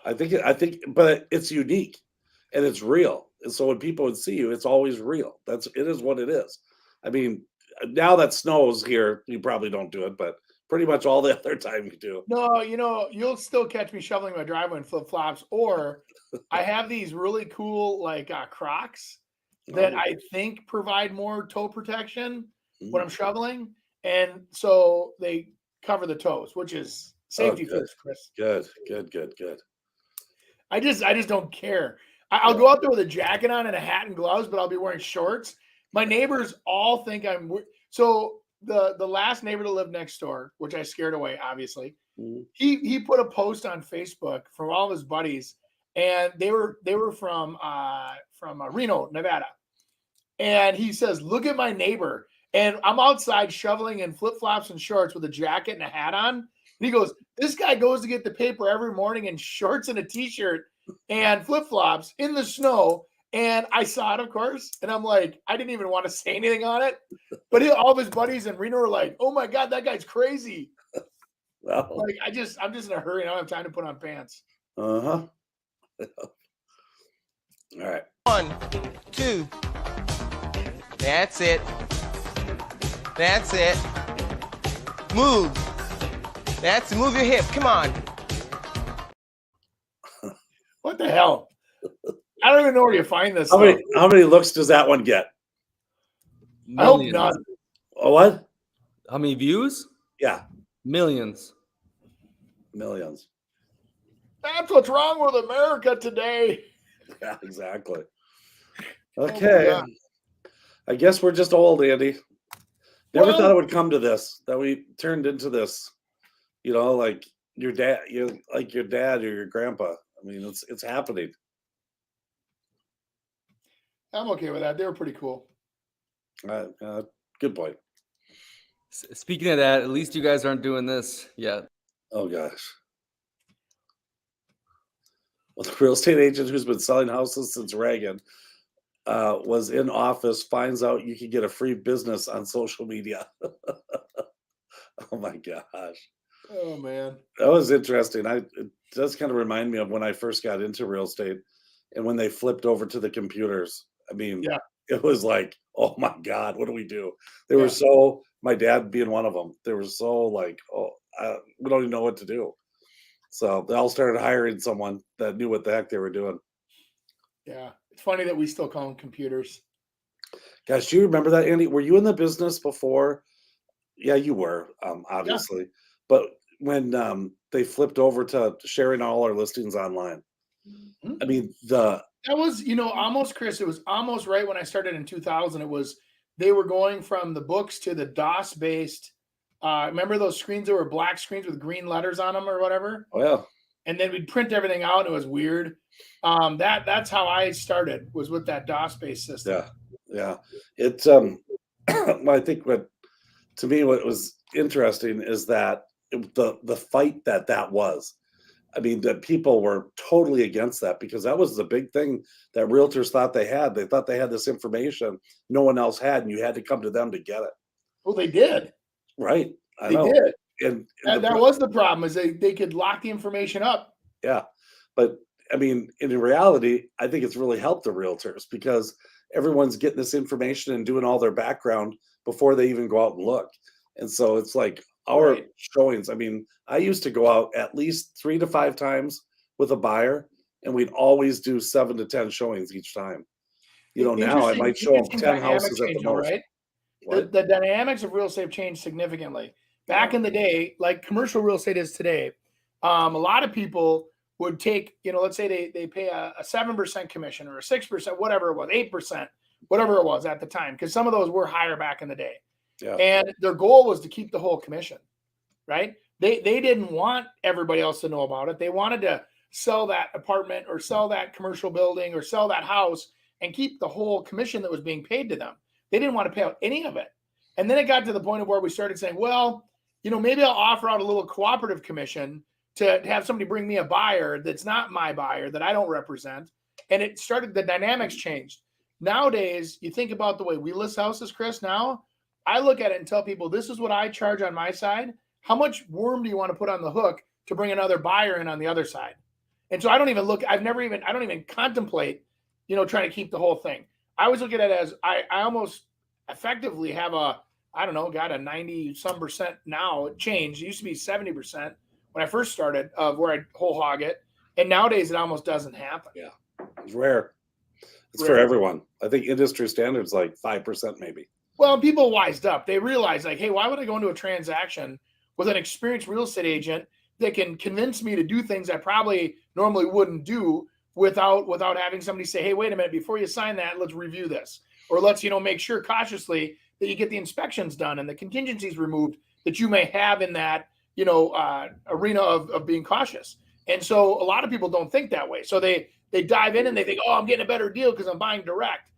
I think, but it's unique and it's real. And so when people would see you, it's always real. It is what it is. I mean, now that snows here, you probably don't do it, but pretty much all the other time you do. No, you'll still catch me shoveling my driveway in flip flops, or I have these really cool like Crocs that I think provide more toe protection when I'm shoveling, and so they cover the toes, which is safety first, Chris. Good. I just don't care. I'll go out there with a jacket on and a hat and gloves, but I'll be wearing shorts. My neighbors all think I'm so. The last neighbor to live next door, which I scared away, obviously, he put a post on Facebook from all of his buddies, and they were from Reno, Nevada, and he says, "Look at my neighbor," and I'm outside shoveling in flip flops and shorts with a jacket and a hat on, and he goes, "This guy goes to get the paper every morning in shorts and a t-shirt and flip flops in the snow." And I saw it, of course, and I'm like, I didn't even want to say anything on it. But all of his buddies in Reno are like, "Oh my God, that guy's crazy." Well, Like, I'm just in a hurry. I don't have time to put on pants. All right. 1, 2. That's it. Move. Move your hip. Come on. What the hell? I don't even know where you find this. How many looks does that one get? I hope none. Oh, what? How many views? Yeah. Millions. That's what's wrong with America today. Yeah, exactly. Okay. I guess we're just old, Andy. Never thought it would come to this, that we turned into this, like your dad, your dad or your grandpa. I mean, it's happening. I'm okay with that. They were pretty cool. Good point. Speaking of that, at least you guys aren't doing this yet. Oh, gosh. Well, the real estate agent who's been selling houses since Reagan was in office, finds out you can get a free business on social media. Oh, my gosh. Oh, man. That was interesting. It does kind of remind me of when I first got into real estate and when they flipped over to the computers. I mean, It was like, oh my God, what do we do? They were so, my dad being one of them, they were so like, we don't even know what to do. So they all started hiring someone that knew what the heck they were doing. Yeah. It's funny that we still call them computers. Gosh, do you remember that, Andy? Were you in the business before? Yeah, you were, obviously. Yeah. But when they flipped over to sharing all our listings online, I mean, that was, almost, Chris, it was almost right when I started in 2000. They were going from the books to the DOS-based. Remember those screens that were black screens with green letters on them or whatever? Oh, yeah. And then we'd print everything out. And it was weird. That's how I started, was with that DOS-based system. Yeah. It's, I think what was interesting is that the fight that was. I mean, that people were totally against that because that was the big thing that realtors thought they had. They thought they had this information no one else had, and you had to come to them to get it. Well, they did. Right. They did. And that was the problem, is they could lock the information up. Yeah. But, I mean, in reality, I think it's really helped the realtors because everyone's getting this information and doing all their background before they even go out and look. And so it's like, our showings, I mean, I used to go out at least 3 to 5 times with a buyer, and we'd always do 7 to 10 showings each time. Now I might show them 10 houses at the most. Right? The dynamics of real estate have changed significantly. Back in the day, like commercial real estate is today, a lot of people would take, let's say they pay a 7% commission or a 6%, whatever it was, 8%, whatever it was at the time, because some of those were higher back in the day. Yeah. And their goal was to keep the whole commission, right? They didn't want everybody else to know about it. They wanted to sell that apartment or sell that commercial building or sell that house and keep the whole commission that was being paid to them. They didn't want to pay out any of it. And then it got to the point of where we started saying, well, maybe I'll offer out a little cooperative commission to have somebody bring me a buyer that's not my buyer, that I don't represent. And it started, the dynamics changed. Nowadays, you think about the way we list houses, Chris, now, I look at it and tell people, this is what I charge on my side. How much worm do you want to put on the hook to bring another buyer in on the other side? And so I don't even look, I don't even contemplate, trying to keep the whole thing. I always look at it as I almost effectively have a I don't know, got a 90 some percent now. It changed. It used to be 70% when I first started of where I whole hog it. And nowadays it almost doesn't happen. Yeah. It's rare. It's Rare. for everyone. I think industry standards like 5% maybe. Well, people wised up. They realized like, hey, why would I go into a transaction with an experienced real estate agent that can convince me to do things I probably normally wouldn't do without having somebody say, hey, wait a minute, before you sign that, let's review this. Or let's, make sure cautiously that you get the inspections done and the contingencies removed that you may have in that, arena of being cautious. And so a lot of people don't think that way. So they dive in and they think, oh, I'm getting a better deal because I'm buying direct.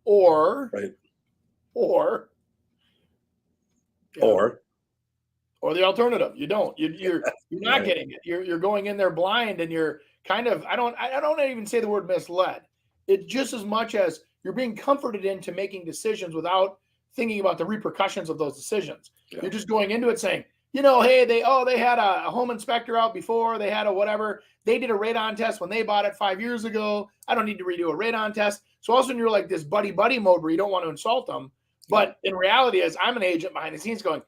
Or the alternative, you don't. You're not Right. getting it. You're going in there blind, and you're kind of I don't even say the word misled. It's just as much as you're being comforted into making decisions without thinking about the repercussions of those decisions. Yeah. You're just going into it saying, hey, they had a home inspector out before, they had a whatever, they did a radon test when they bought it 5 years ago. I don't need to redo a radon test. So all of a sudden you're like this buddy mode where you don't want to insult them. But in reality, as I'm an agent behind the scenes going,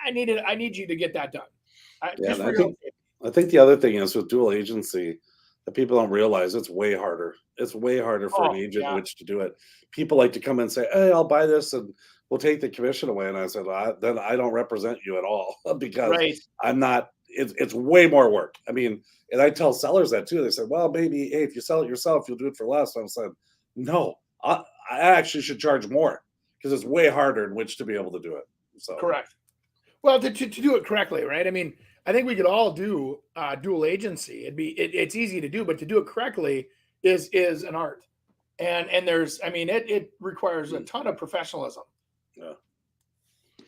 I need you to get that done. I think the other thing is with dual agency that people don't realize it's way harder. It's way harder for an agent in which to do it. People like to come and say, hey, I'll buy this and we'll take the commission away. And I said, then I don't represent you at all because I'm not, it's way more work. I mean, and I tell sellers that too. They said, well, maybe, hey, if you sell it yourself, you'll do it for less. And I said, no, I actually should charge more because it's way harder in which to be able to do it. So correct. Well, to do it correctly, right? I mean, I think we could all do dual agency. It's easy to do, but to do it correctly is an art. And there's, it requires a ton of professionalism. Yeah.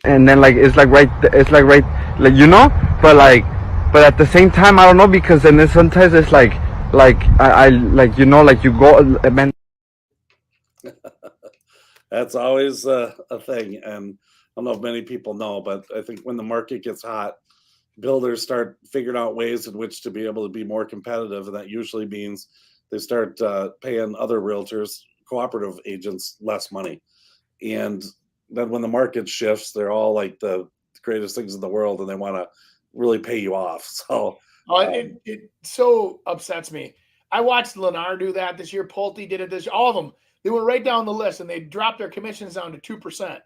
And then but at the same time, I don't know, because then sometimes it's you go, man. That's always a thing. And I don't know if many people know, but I think when the market gets hot, builders start figuring out ways in which to be able to be more competitive. And that usually means they start paying other realtors, cooperative agents, less money. And then when the market shifts, they're all like the greatest things in the world and they want to really pay you off. So it so upsets me. I watched Lennar do that this year. Pulte did it this year. All of them, they went right down the list and they dropped their commissions down to 2%.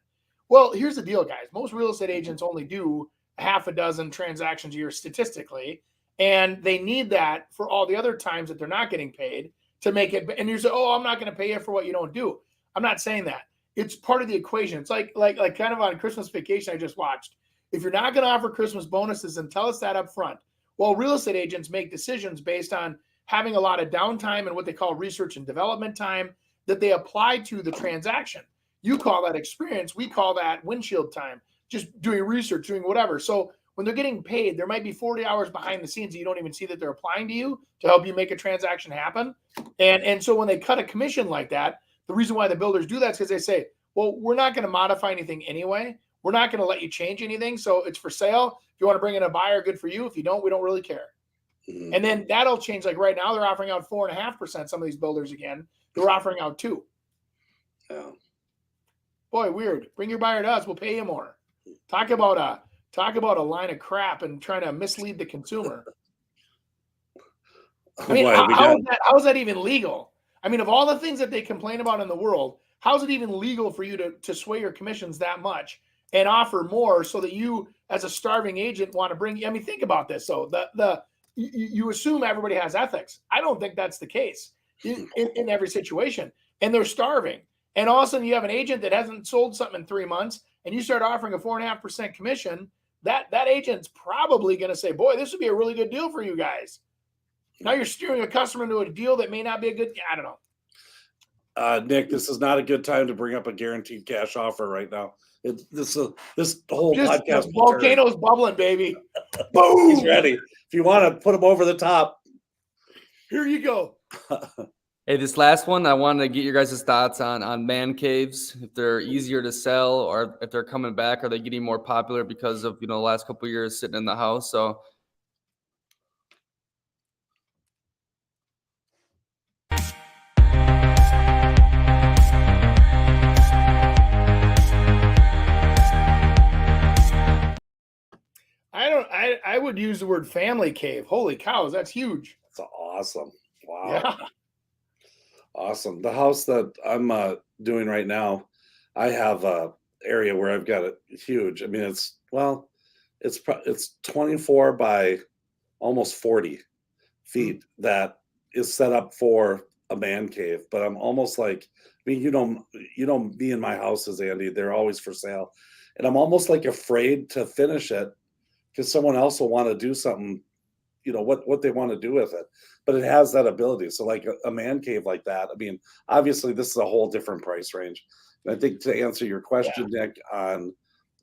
Well, here's the deal, guys. Most real estate agents only do half a dozen transactions a year statistically, and they need that for all the other times that they're not getting paid to make it. And you say, oh, I'm not going to pay you for what you don't do. I'm not saying that. It's part of the equation. It's like kind of on Christmas Vacation I just watched. If you're not going to offer Christmas bonuses, then tell us that up front. Well, real estate agents make decisions based on having a lot of downtime and what they call research and development time that they apply to the transaction. You call that experience. We call that windshield time, just doing research, doing whatever. So when they're getting paid, there might be 40 hours behind the scenes that you don't even see that they're applying to you to help you make a transaction happen. And so when they cut a commission like that, the reason why the builders do that is because they say, well, we're not going to modify anything anyway. We're not going to let you change anything. So it's for sale. If you want to bring in a buyer, good for you. If you don't, we don't really care. Mm-hmm. And then that'll change. Like right now, they're offering out 4.5%. Some of these builders, again, they're offering out 2%. Yeah. Boy, weird. Bring your buyer to us. We'll pay you more. Talk about a line of crap and trying to mislead the consumer. I mean, how is that even legal? I mean, of all the things that they complain about in the world, how is it even legal for you to sway your commissions that much and offer more so that you, as a starving agent, want to bring? I mean, think about this. So you assume everybody has ethics. I don't think that's the case in every situation, and they're starving. And all of a sudden, you have an agent that hasn't sold something in 3 months, and you start offering a 4.5% commission. That agent's probably going to say, "Boy, this would be a really good deal for you guys." Now you're steering a customer into a deal that may not be a good. I don't know. Nick, this is not a good time to bring up a guaranteed cash offer right now. This whole podcast. Volcano's bubbling, baby. Boom! He's ready. If you want to put him over the top, here you go. Hey, this last one, I wanted to get your guys' thoughts on man caves. If they're easier to sell, or if they're coming back, are they getting more popular because of the last couple of years sitting in the house? So. I would use the word family cave. Holy cows, that's huge. That's awesome. Wow. Yeah. Awesome. The house that I'm doing right now, I have a area where I've got it huge. I mean, it's 24 by almost 40 feet that is set up for a man cave. But I'm almost like, I mean, me and my houses, Andy, they're always for sale, and I'm almost like afraid to finish it because someone else will want to do something, what they want to do with it. But it has that ability. So like a man cave like that, I mean, obviously this is a whole different price range. And I think to answer your question, Nick, on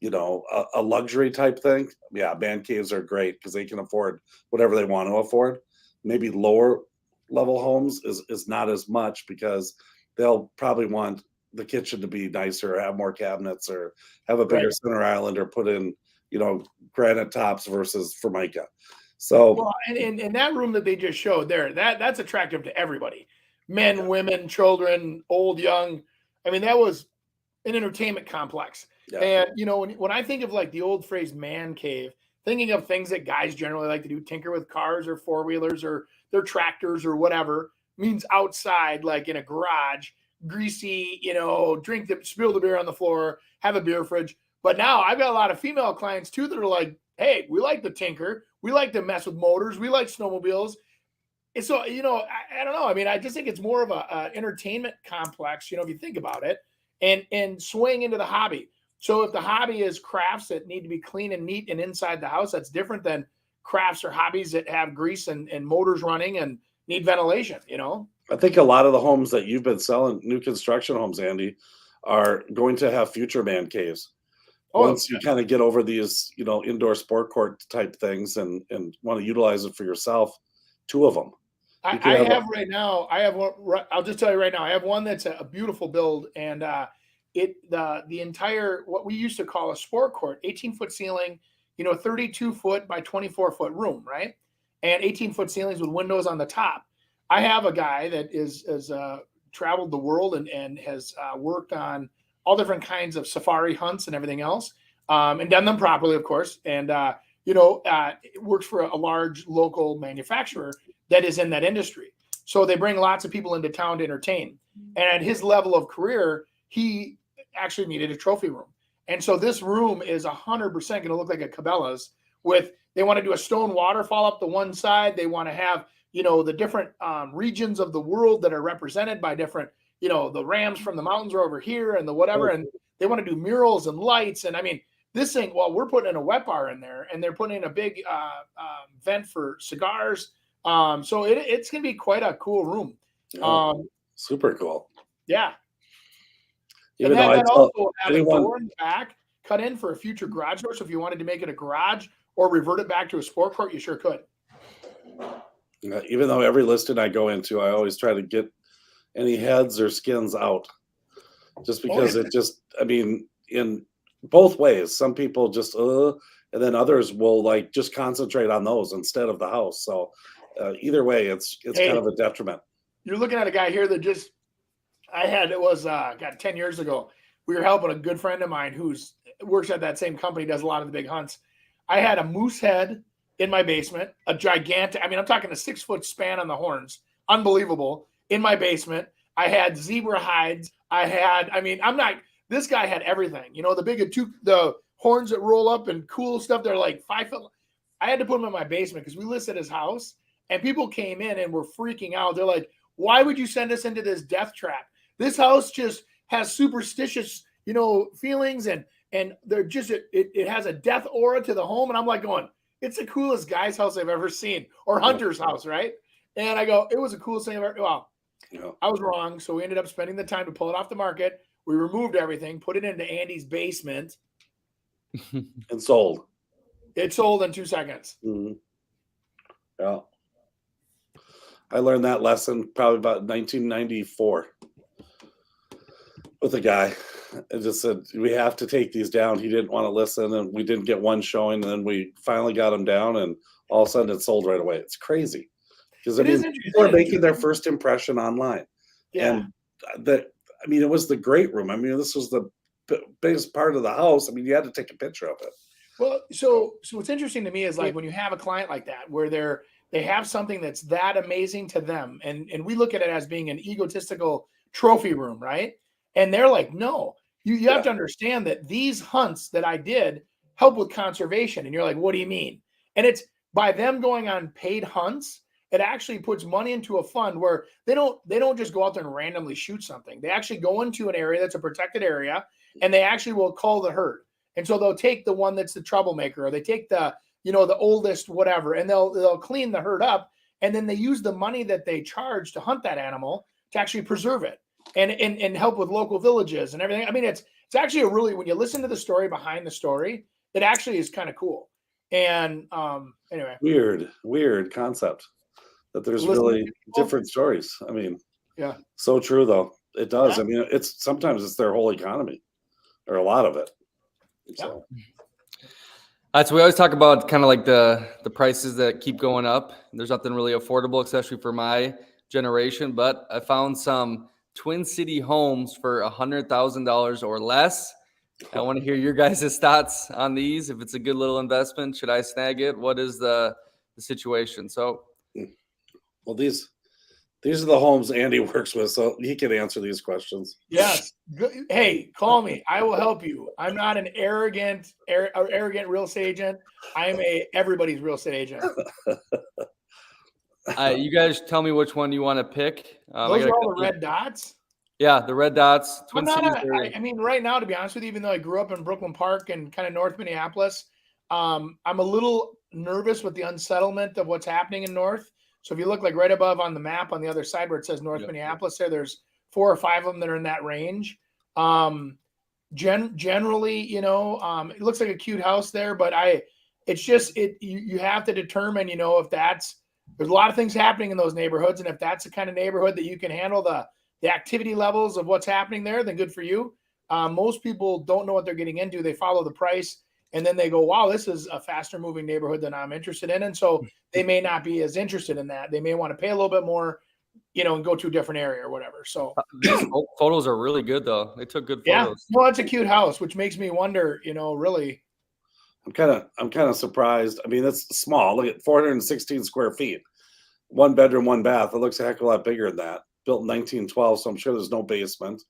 a luxury type thing, yeah, man caves are great because they can afford whatever they want to afford. Maybe lower level homes is not as much because they'll probably want the kitchen to be nicer, or have more cabinets, or have a bigger center island, or put in granite tops versus Formica. So, well, and in that room that they just showed there, that's attractive to everybody, men, women, children, old, young. I mean, that was an entertainment complex. Yeah. And when I think of like the old phrase "man cave," thinking of things that guys generally like to do, tinker with cars or four wheelers or their tractors or whatever, means outside, like in a garage, greasy, spill the beer on the floor, have a beer fridge. But now I've got a lot of female clients too that are like, hey, we like to tinker. We like to mess with motors. We like snowmobiles. And so, I don't know. I mean, I just think it's more of a entertainment complex, if you think about it, and swing into the hobby. So if the hobby is crafts that need to be clean and neat and inside the house, that's different than crafts or hobbies that have grease and motors running and need ventilation, I think a lot of the homes that you've been selling, new construction homes, Andy, are going to have future man caves. Once you kind of get over these, indoor sport court type things and want to utilize it for yourself, 2 of them. I have right now. I have one. I'll just tell you right now. I have one that's a beautiful build, and the entire what we used to call a sport court, 18-foot ceiling, 32-foot by 24-foot room, right? And 18-foot ceilings with windows on the top. I have a guy that is traveled the world and has worked on all different kinds of safari hunts and everything else, and done them properly, of course. And it works for a large local manufacturer that is in that industry. So they bring lots of people into town to entertain. And at his level of career, he actually needed a trophy room. And so this room is 100% going to look like a Cabela's. They want to do a stone waterfall up the one side. They want to have the different regions of the world that are represented by different. The rams from the mountains are over here and the whatever, and they want to do murals and lights. And I mean, this thing, we're putting in a wet bar in there, and they're putting in a big vent for cigars. So it's going to be quite a cool room. Super cool. Yeah. Even and then also have anyone, a door in the back cut in for a future garage door. So if you wanted to make it a garage or revert it back to a sport court, you sure could. Even though every listing I go into, I always try to get any heads or skins out, just because in both ways, some people just and then others will just concentrate on those instead of the house. So either way, it's kind of a detriment. You're looking at a guy here that it was 10 years ago. We were helping a good friend of mine who's works at that same company, does a lot of the big hunts. I had a moose head in my basement, a gigantic, I'm talking a 6-foot span on the horns, unbelievable, in my basement. I had zebra hides. This guy had everything, the horns that roll up and cool stuff. They're like 5 foot. I had to put him in my basement because we listed his house and people came in and were freaking out. They're like, why would you send us into this death trap? This house just has superstitious, feelings and they're just, it has a death aura to the home. And I'm like going, it's the coolest guy's house I've ever seen, or hunter's house, right? And I go, it was the coolest thing I've ever. Well, I was wrong. So we ended up spending the time to pull it off the market. We removed everything, put it into Andy's basement, and sold. It sold in 2 seconds. Mm-hmm. Yeah, I learned that lesson probably about 1994 with a guy. I just said, we have to take these down. He didn't want to listen, and we didn't get one showing. And then we finally got him down, and all of a sudden it sold right away. It's crazy because people are making their first impression online. Yeah. And it was the great room. This was the biggest part of the house. You had to take a picture of it. Well, so what's interesting to me is like when you have a client like that, where they have something that's that amazing to them, and we look at it as being an egotistical trophy room, right? And they're like, no, you have to understand that these hunts that I did help with conservation. And you're like, what do you mean? And it's by them going on paid hunts, it actually puts money into a fund where they don't just go out there and randomly shoot something. They actually go into an area that's a protected area, and they actually will cull the herd. And so they'll take the one that's the troublemaker, or they take the oldest whatever, and they'll clean the herd up, and then they use the money that they charge to hunt that animal to actually preserve it and help with local villages and everything. I mean, it's actually when you listen to the story behind the story, it actually is kind of cool. And anyway, weird concept that there's really different stories. I mean, yeah, so true though. It does. Yeah. I mean, sometimes it's their whole economy, or a lot of it. So. So we always talk about kind of like the prices that keep going up. There's nothing really affordable, especially for my generation. But I found some Twin City homes for $100,000 or less. I want to hear your guys' thoughts on these. If it's a good little investment, should I snag it? What is the situation? So, well, these are the homes Andy works with, so he can answer these questions. Yes. Hey, call me. I will help you. I'm not an arrogant real estate agent. I'm everybody's real estate agent. you guys tell me which one you want to pick. Those are all the red dots. Yeah, the red dots. Twin Cities. I mean, right now, to be honest with you, even though I grew up in Brooklyn Park and kind of North Minneapolis, I'm a little nervous with the unsettlement of what's happening in North. So if you look like right above on the map on the other side where it says North Minneapolis, there's 4 or 5 of them that are in that range. Generally, it looks like a cute house there, but you have to determine, if there's a lot of things happening in those neighborhoods. And if that's the kind of neighborhood that you can handle the activity levels of what's happening there, then good for you. Most people don't know what they're getting into. They follow the price, and then they go, wow, this is a faster moving neighborhood than I'm interested in. And so they may not be as interested in that. They may want to pay a little bit more, and go to a different area or whatever. So these photos are really good though. They took good photos. Yeah, well, it's a cute house, which makes me wonder, really. I'm kind of surprised. I mean, it's small. Look at 416 square feet, 1 bedroom, 1 bath. It looks a heck of a lot bigger than that. Built in 1912, so I'm sure there's no basement.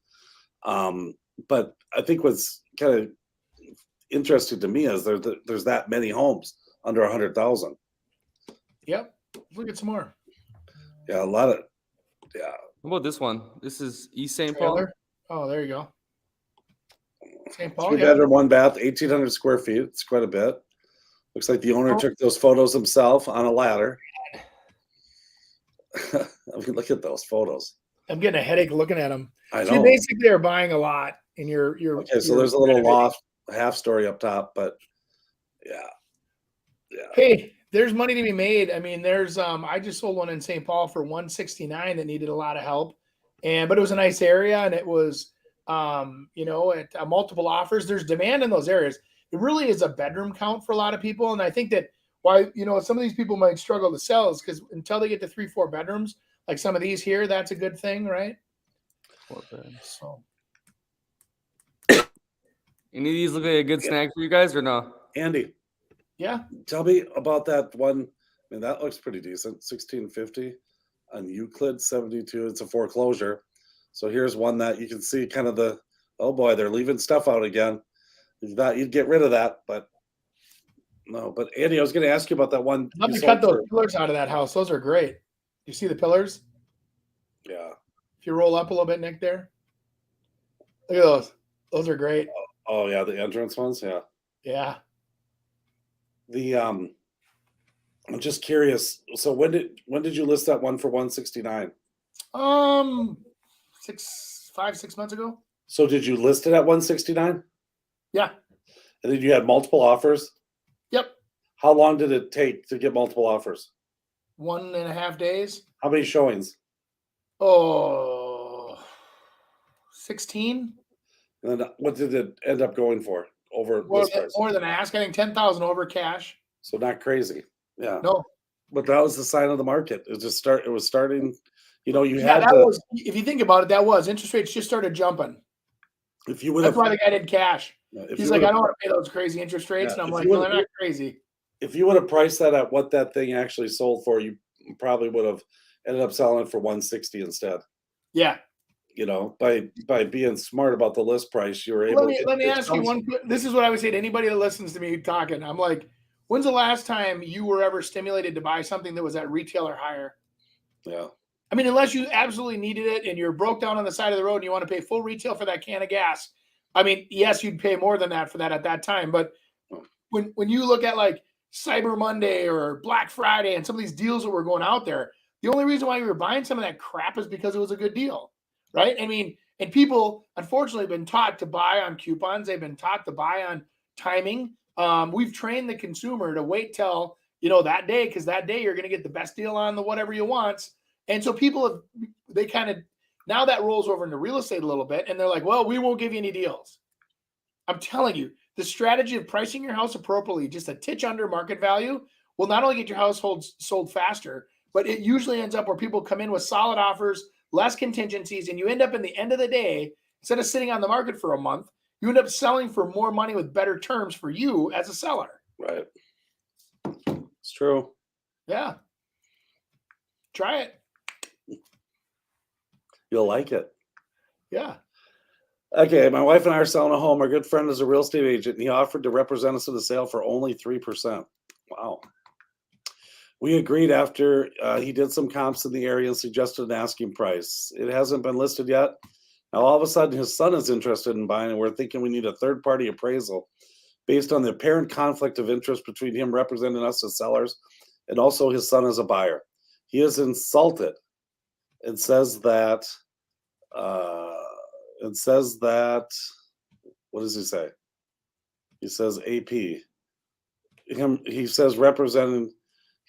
But I think what's kind of interesting to me is there's that many homes under 100,000. Yep. Look at some more. Yeah, a lot of. Yeah. How about this one? This is East St. Paul. Oh, there you go. St. Paul. 3 bedroom, 1 bath, 1,800 square feet. It's quite a bit. Looks like the owner took those photos himself on a ladder. I mean, look at those photos. I'm getting a headache looking at them. I know. So you basically are buying a lot in your. Okay, so there's a little loft, half story up top, but yeah. Hey, there's money to be made. I mean, I just sold one in St. Paul for $169 that needed a lot of help, but it was a nice area, and it was, at multiple offers. There's demand in those areas. It really is a bedroom count for a lot of people, and I think that why some of these people might struggle to sell is because until they get to 3-4 bedrooms, like some of these here, that's a good thing, right? 4 bedrooms. So, any of these look like a good snag for you guys or no? Andy. Yeah. Tell me about that one. I mean, that looks pretty decent. 1650 on Euclid 72. It's a foreclosure. So here's one that you can see kind of oh boy, they're leaving stuff out again. You thought you'd get rid of that, but no. But Andy, I was going to ask you about that one. I'd love to cut those pillars out of that house. Those are great. You see the pillars? Yeah. If you roll up a little bit, Nick, there. Look at those. Those are great. Oh yeah, the entrance ones. Yeah. Yeah. I'm just curious. So when did you list that one for 169? 6 months ago. So did you list it at 169? Yeah. And then you had multiple offers? Yep. How long did it take to get multiple offers? 1.5 days. How many showings? 16. And then what did it end up going for? Over more than ask. I think 10,000 over cash. So not crazy. Yeah. No. But that was the sign of the market. It was starting, if you think about it, that was interest rates just started jumping. If you would That's why the guy did cash. He's like, I don't want to pay those crazy interest rates. And I'm like, no, they're not crazy. If you would have priced that at what that thing actually sold for, you probably would have ended up selling it for 160 instead. Yeah. You know, by being smart about the list price, you were able. Let me ask you one. This is what I would say to anybody that listens to me talking. I'm like, when's the last time you were ever stimulated to buy something that was at retail or higher? Yeah. I mean, unless you absolutely needed it and you're broke down on the side of the road and you want to pay full retail for that can of gas. I mean, yes, you'd pay more than that for that at that time. But when you look at like Cyber Monday or Black Friday and some of these deals that were going out there, the only reason why you were buying some of that crap is because it was a good deal, right? I mean, and people, unfortunately, have been taught to buy on coupons. They've been taught to buy on timing. We've trained the consumer to wait till, that day, because that day you're going to get the best deal on the whatever you want. And so people now that rolls over into real estate a little bit, and they're like, well, we won't give you any deals. I'm telling you, the strategy of pricing your house appropriately, just a titch under market value, will not only get your household sold faster, but it usually ends up where people come in with solid offers, less contingencies, and you end up in the end of the day, instead of sitting on the market for a month, you end up selling for more money with better terms for you as a seller. Right. It's true. Yeah. Try it. You'll like it. Yeah. Okay, my wife and I are selling a home. Our good friend is a real estate agent, and he offered to represent us in the sale for only 3%. Wow. We agreed after he did some comps in the area and suggested an asking price. It hasn't been listed yet. Now, all of a sudden, his son is interested in buying, and we're thinking we need a third-party appraisal based on the apparent conflict of interest between him representing us as sellers and also his son as a buyer. He is insulted and says that, what does he say? He says AP. He says representing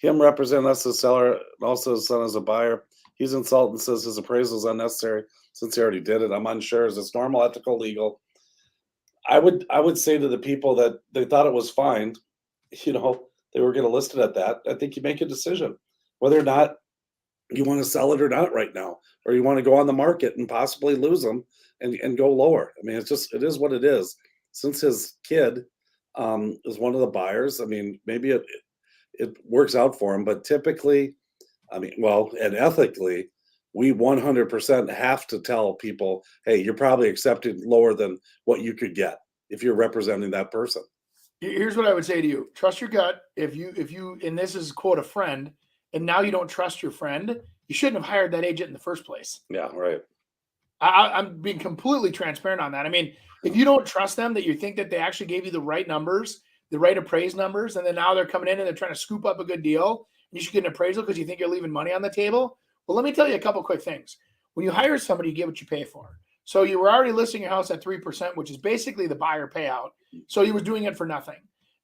us as seller and also his son as a buyer. He's insulted and says his appraisal is unnecessary since he already did it. I'm unsure. Is this normal, ethical, legal? I would say to the people that they thought it was fine, they were going to list it at that. I think you make a decision whether or not you want to sell it or not right now, or you want to go on the market and possibly lose them and go lower. I mean, it is what it is. Since his kid is one of the buyers, I mean, maybe it works out for him, but typically, and ethically, we 100% have to tell people, hey, you're probably accepted lower than what you could get if you're representing that person. Here's what I would say to you. Trust your gut. If you, and this is quote a friend, and now you don't trust your friend, you shouldn't have hired that agent in the first place. Yeah, right. I'm being completely transparent on that. I mean, if you don't trust them, that you think that they actually gave you the right numbers, the right appraised numbers, and then now they're coming in and they're trying to scoop up a good deal, and you should get an appraisal because you think you're leaving money on the table. Well, let me tell you a couple quick things. When you hire somebody, you get what you pay for. So you were already listing your house at 3%, which is basically the buyer payout. So he was doing it for nothing.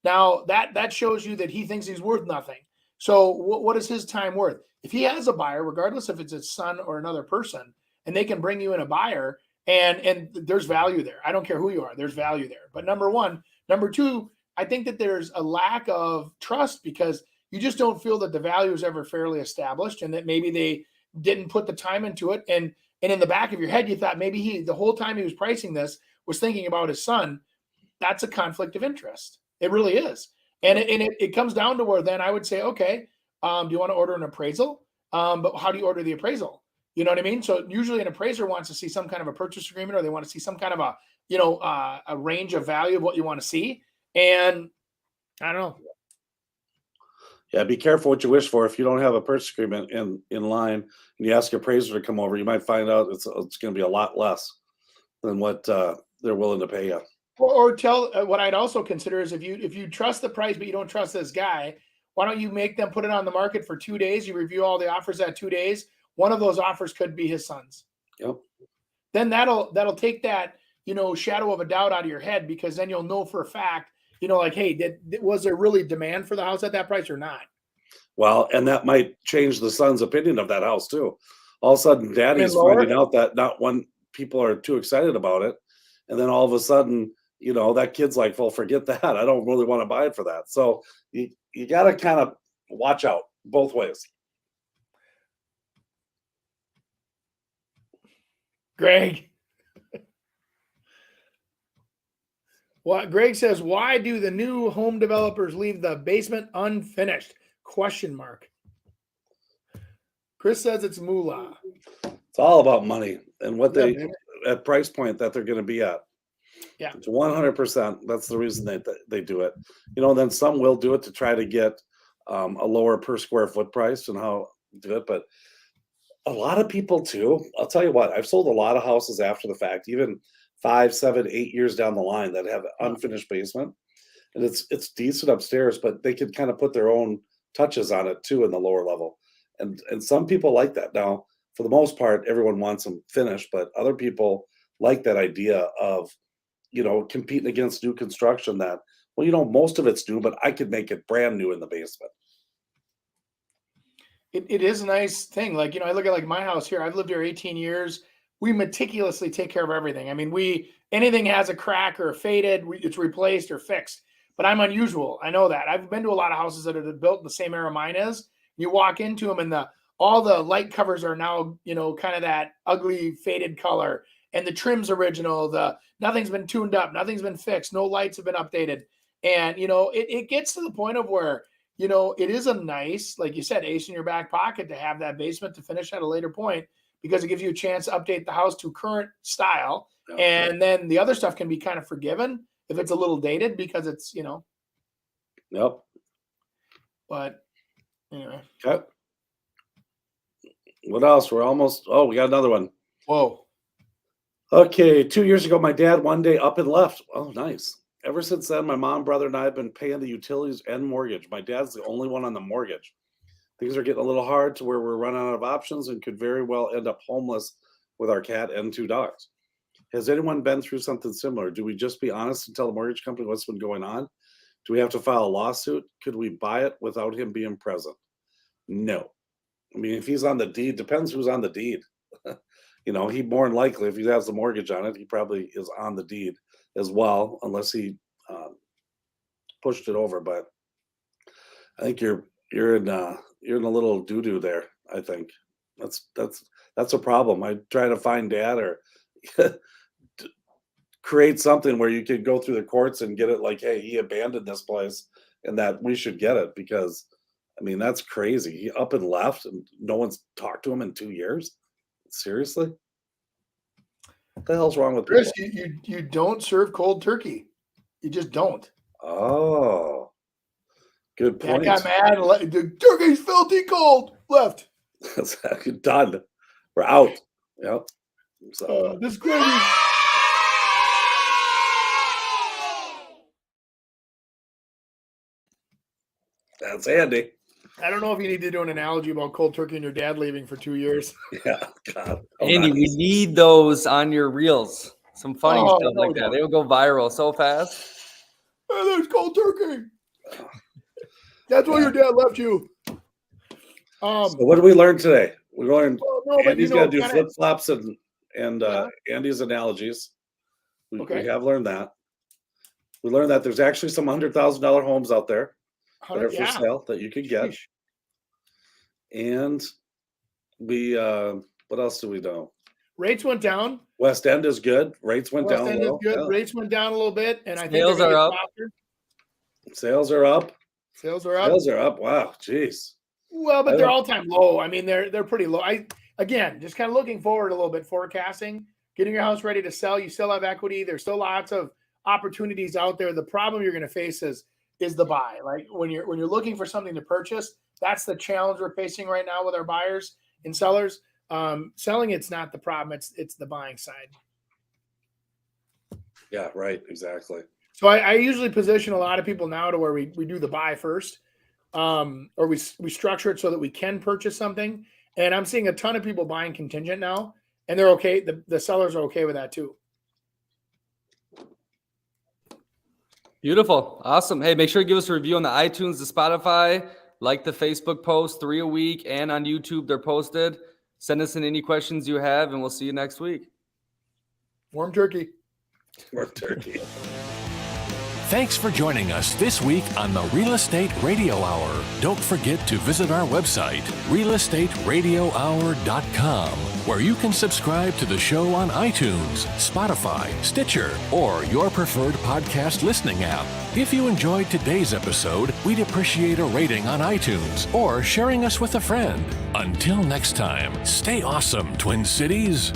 Now that shows you that he thinks he's worth nothing. So what is his time worth? If he has a buyer, regardless if it's his son or another person, and they can bring you in a buyer, and there's value there. I don't care who you are, there's value there. But number one. Number two, I think that there's a lack of trust because you just don't feel that the value is ever fairly established and that maybe they didn't put the time into it. And in the back of your head, you thought maybe the whole time he was pricing this was thinking about his son. That's a conflict of interest. It really is. And it comes down to where then I would say, okay, do you want to order an appraisal? But how do you order the appraisal? You know what I mean? So usually an appraiser wants to see some kind of a purchase agreement, or they want to see some kind of a range of value of what you want to see. And I don't know. Yeah, be careful what you wish for. If you don't have a purchase agreement in line and you ask your appraiser to come over, you might find out it's going to be a lot less than what they're willing to pay you. Or tell what I'd also consider is if you trust the price but you don't trust this guy, why don't you make them put it on the market for 2 days? You review all the offers at 2 days. One of those offers could be his son's. Yep. Then that'll take that shadow of a doubt out of your head, because then you'll know for a fact, like, hey, was there really demand for the house at that price or not? Well, and that might change the son's opinion of that house too. All of a sudden, daddy's finding out that not one people are too excited about it, and then all of a sudden, that kid's like, well, forget that. I don't really want to buy it for that. So you got to kind of watch out both ways. Greg, What Greg says, why do the new home developers leave the basement unfinished? Question mark. Chris says it's moolah. It's all about money and what Yeah, they baby. at price point that they're going to be at. Yeah. It's 100%. That's the reason they do it. Then some will do it to try to get a lower per square foot price and how do it. But a lot of people too. I'll tell you what. I've sold a lot of houses after the fact, even 5, 7, 8 years down the line that have an unfinished basement, and it's decent upstairs, but they can kind of put their own touches on it too in the lower level, and some people like that. Now, for the most part, everyone wants them finished, but other people like that idea of competing against new construction that, most of it's new, but I could make it brand new in the basement. It is a nice thing. Like, I look at like my house here. I've lived here 18 years. We meticulously take care of everything. I mean, anything has a crack or faded, it's replaced or fixed. But I'm unusual. I know that. I've been to a lot of houses that are built in the same era mine is. You walk into them and all the light covers are now, kind of that ugly faded color. And the trim's original. Nothing's been tuned up. Nothing's been fixed. No lights have been updated. And, it gets to the point of where, it is a nice, like you said, ace in your back pocket to have that basement to finish at a later point, because it gives you a chance to update the house to current style. Yep. And then the other stuff can be kind of forgiven if it's a little dated because it's, Yep. But anyway. Okay. What else? We got another one. Whoa. Okay. 2 years ago, my dad one day up and left. Oh, nice. Ever since then, my mom, brother, and I have been paying the utilities and mortgage. My dad's the only one on the mortgage. Things are getting a little hard to where we're running out of options and could very well end up homeless with our cat and 2 dogs. Has anyone been through something similar? Do we just be honest and tell the mortgage company what's been going on? Do we have to file a lawsuit? Could we buy it without him being present? No. I mean, if he's on the deed, depends who's on the deed. He more than likely, if he has the mortgage on it, he probably is on the deed as well, unless he pushed it over. But I think you're in a little doo-doo there. I think that's a problem. I try to find dad or create something where you could go through the courts and get it like, hey, he abandoned this place and that we should get it, because I mean, that's crazy. He up and left and no one's talked to him in 2 years. Seriously? What the hell's wrong with Chris? people? You don't serve cold turkey. You just don't. Oh, good point. I got mad. The turkey's filthy cold. Left. Done. We're out. Yep. So this is crazy. That's Andy. I don't know if you need to do an analogy about cold turkey and your dad leaving for 2 years. Yeah, God. Andy, we need those on your reels. Some funny stuff like that. They will go viral so fast. Hey, there's cold turkey. That's why your dad left you. So what did we learn today? We learned Andy's got to do flip flops and Andy's analogies. We have learned that. We learned that there's actually some $100,000 homes out there that are for sale that you could get. And we what else do we know? Rates went down. West End is good. Rates went down a little. Is good. Yeah. Rates went down a little bit, and I think sales are up. Sales are up. Sales are up. Sales are up. Wow, jeez. Well, but they're all-time low. I mean, they're pretty low. Again, just kind of looking forward a little bit, forecasting, getting your house ready to sell. You still have equity. There's still lots of opportunities out there. The problem you're going to face is the buy. Like when you're looking for something to purchase, that's the challenge we're facing right now with our buyers and sellers. Selling, it's not the problem. It's the buying side. Yeah, right. Exactly. So I usually position a lot of people now to where we do the buy first, or we structure it so that we can purchase something. And I'm seeing a ton of people buying contingent now, and they're okay. The sellers are okay with that too. Beautiful. Awesome. Hey, make sure to give us a review on the iTunes, the Spotify, like the Facebook post, 3 a week, and on YouTube, they're posted. Send us in any questions you have, and we'll see you next week. Warm turkey. Warm turkey. Thanks for joining us this week on the Real Estate Radio Hour. Don't forget to visit our website, realestateradiohour.com, where you can subscribe to the show on iTunes, Spotify, Stitcher, or your preferred podcast listening app. If you enjoyed today's episode, we'd appreciate a rating on iTunes or sharing us with a friend. Until next time, stay awesome, Twin Cities.